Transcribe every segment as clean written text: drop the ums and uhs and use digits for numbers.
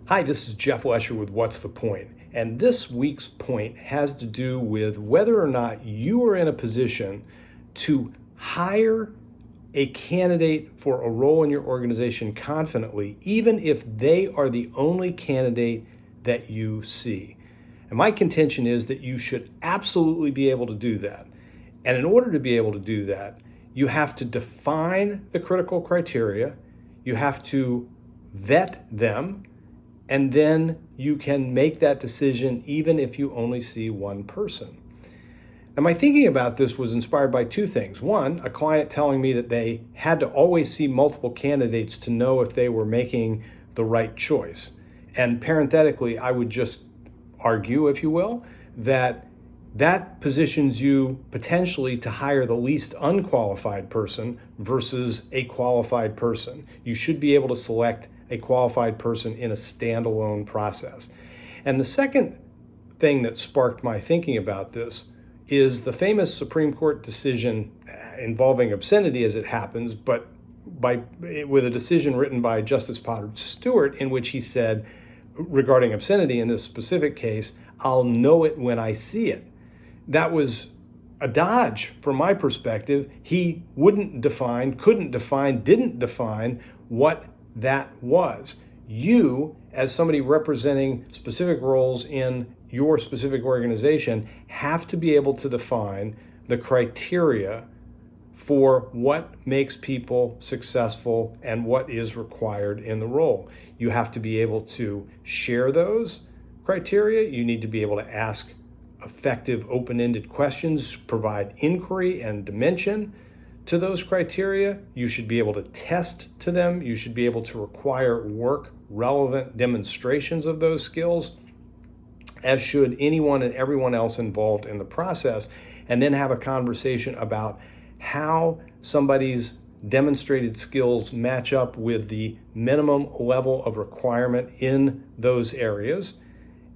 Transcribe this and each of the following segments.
Hi, this is Jeff Lesher with What's the Point? And this week's point has to do with whether or not you are in a position to hire a candidate for a role in your organization confidently, even if they are the only candidate that you see. And my contention is that you should absolutely be able to do that. And in order to be able to do that, you have to define the critical criteria, you have to vet them, and then you can make that decision even if you only see one person. Now, my thinking about this was inspired by two things. One, a client telling me that they had to always see multiple candidates to know if they were making the right choice. And parenthetically, I would just argue, if you will, that positions you potentially to hire the least unqualified person versus a qualified person. You should be able to select a qualified person in a standalone process. And the second thing that sparked my thinking about this is the famous Supreme Court decision involving obscenity, as it happens, but with a decision written by Justice Potter Stewart, in which he said regarding obscenity in this specific case, "I'll know it when I see it." That was a dodge from my perspective. He couldn't define, didn't define what that was. You, as somebody representing specific roles in your specific organization, have to be able to define the criteria for what makes people successful and what is required in the role. You have to be able to share those criteria. You need to be able to ask effective open-ended questions, provide inquiry and dimension to those criteria. You should be able to test to them. You should be able to require work-relevant demonstrations of those skills, as should anyone and everyone else involved in the process, and then have a conversation about how somebody's demonstrated skills match up with the minimum level of requirement in those areas,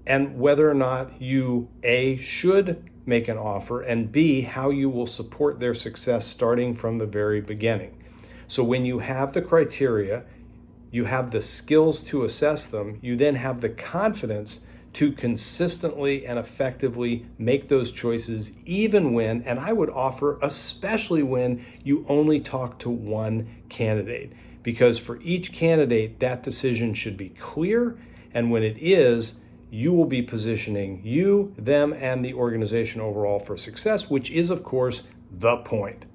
and whether or not you, A, should make an offer, and B, how you will support their success starting from the very beginning. So when you have the criteria, you have the skills to assess them, you then have the confidence to consistently and effectively make those choices, even when, and I would offer especially when, you only talk to one candidate. Because for each candidate, that decision should be clear, and when it is, you will be positioning you, them, and the organization overall for success, which is, of course, the point.